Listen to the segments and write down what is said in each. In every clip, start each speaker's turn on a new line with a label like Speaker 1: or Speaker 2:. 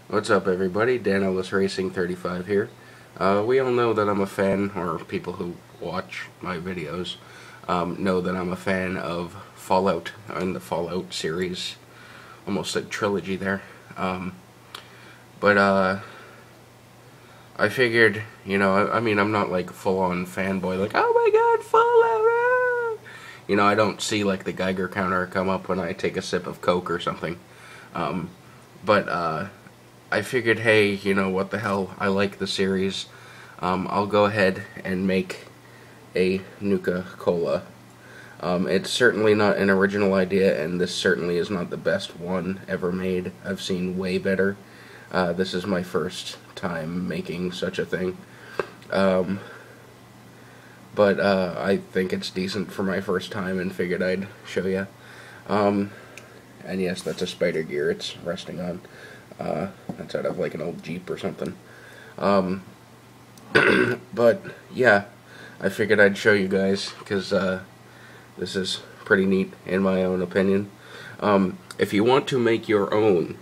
Speaker 1: What's up, everybody? Danilus Racing 35 here. We all know that I'm a fan, or people who watch my videos know that I'm a fan of Fallout and the Fallout series. Almost said trilogy there. But I figured, I mean, I'm not like full-on fanboy, like, oh my god, Fallout! I don't see like the Geiger counter come up when I take a sip of Coke or something. But I figured, hey, what the hell, I like the series. I'll go ahead and make a Nuka Cola. It's certainly not an original idea, and this certainly is not the best one ever made. I've seen way better. This is my first time making such a thing. But I think it's decent for my first time and figured I'd show ya. And yes, that's a spider gear it's resting on. That's out of like an old Jeep or something. But yeah, I figured I'd show you guys because this is pretty neat in my own opinion. If you want to make your own,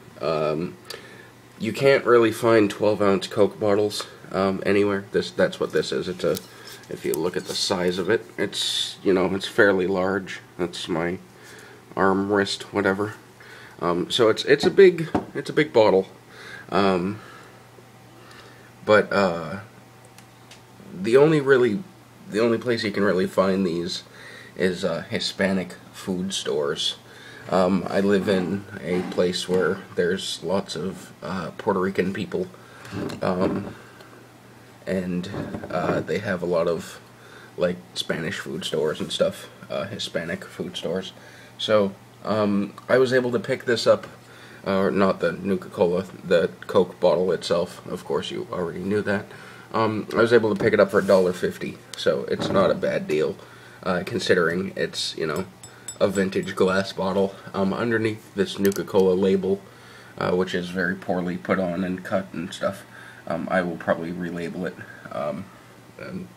Speaker 1: you can't really find 12-ounce Coke bottles anywhere. That's what this is. If you look at the size of it, it's it's fairly large. That's my arm, wrist, whatever. So it's a big bottle. But the only place you can really find these is Hispanic food stores. I live in a place where there's lots of Puerto Rican people, and they have a lot of like Spanish food stores and stuff, Hispanic food stores. So I was able to pick this up, or not the Nuka Cola, the Coke bottle itself. Of course, you already knew that. I was able to pick it up for $1.50, so it's not a bad deal, considering it's a vintage glass bottle. Underneath this Nuka Cola label, which is very poorly put on and cut and stuff, I will probably relabel it and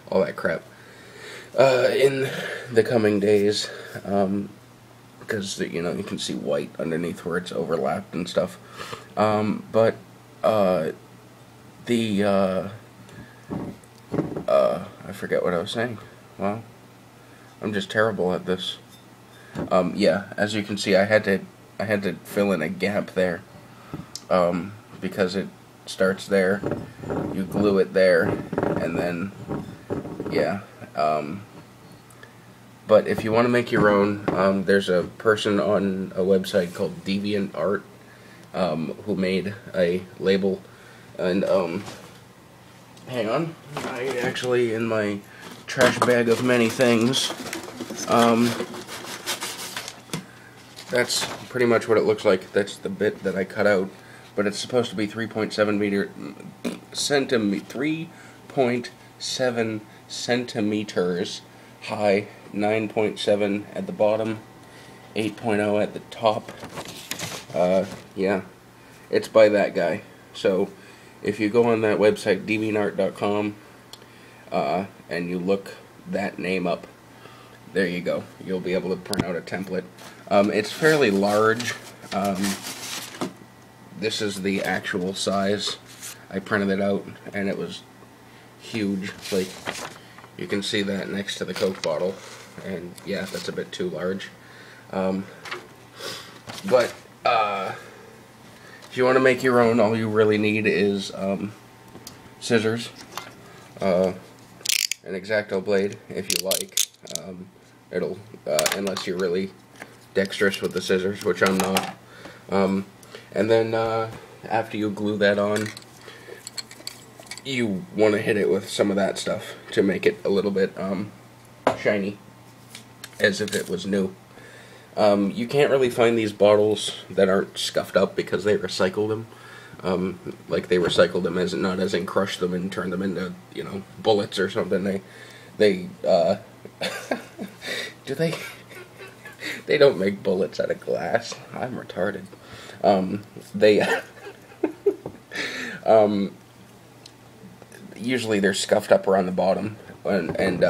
Speaker 1: all that crap in the coming days. Because you can see white underneath where it's overlapped and stuff. But I forget what I was saying. Well, I'm just terrible at this. Yeah, as you can see, I had to fill in a gap there, because it starts there, you glue it there, and then yeah. But if you want to make your own, there's a person on a website called DeviantArt who made a label, and hang on, I actually, in my trash bag of many things, that's pretty much what it looks like. That's the bit that I cut out, but it's supposed to be 3.7 centimeters high, 9.7 at the bottom, 8.0 at the top. Yeah, it's by that guy. So if you go on that website, deviantart.com, and you look that name up, there you go. You'll be able to print out a template. It's fairly large. This is the actual size. I printed it out, and it was huge. Like, you can see that next to the Coke bottle, and yeah, that's a bit too large. But if you want to make your own, all you really need is scissors, an X-Acto blade if you like. It'll unless you're really dexterous with the scissors, which I'm not. And then after you glue that on, you want to hit it with some of that stuff to make it a little bit shiny, as if it was new. You can't really find these bottles that aren't scuffed up because they recycled them. Like they recycled them as not as in crush them and turn them into bullets or something. They do they? They don't make bullets out of glass. I'm retarded. Usually they're scuffed up around the bottom, and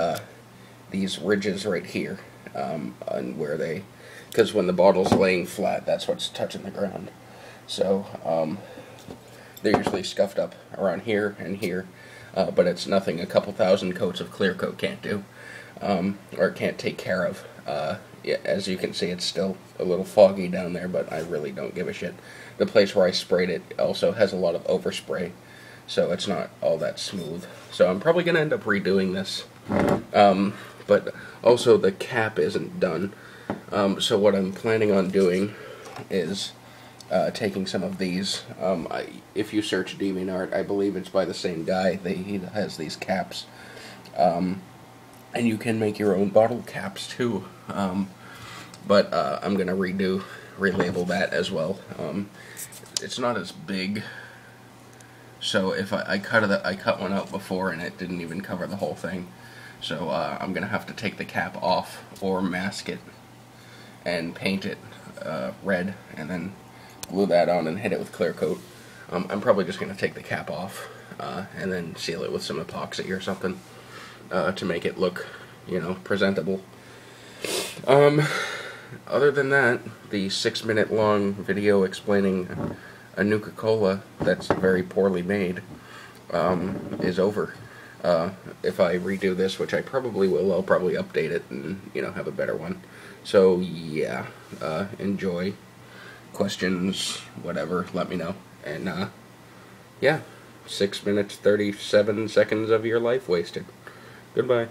Speaker 1: these ridges right here, and where because when the bottle's laying flat, that's what's touching the ground. So They're usually scuffed up around here and here, but it's nothing a couple thousand coats of clear coat can't do, or can't take care of. Yeah, as you can see, it's still a little foggy down there, but I really don't give a shit. The place where I sprayed it also has a lot of overspray, so it's not all that smooth. So I'm probably going to end up redoing this. But also the cap isn't done. So what I'm planning on doing is taking some of these. If you search DeviantArt, I believe it's by the same guy. He has these caps. And you can make your own bottle caps too. But I'm going to relabel that as well. It's not as big. So if I cut one out before and it didn't even cover the whole thing. So I'm going to have to take the cap off or mask it and paint it red and then glue that on and hit it with clear coat. I'm probably just going to take the cap off and then seal it with some epoxy or something to make it look, presentable. Other than that, the 6-minute long video explaining a Nuka Cola that's very poorly made is over. If I redo this, which I probably will, I'll probably update it and, have a better one. So, yeah, enjoy. Questions, whatever, let me know. And, yeah, 6 minutes, 37 seconds of your life wasted. Goodbye.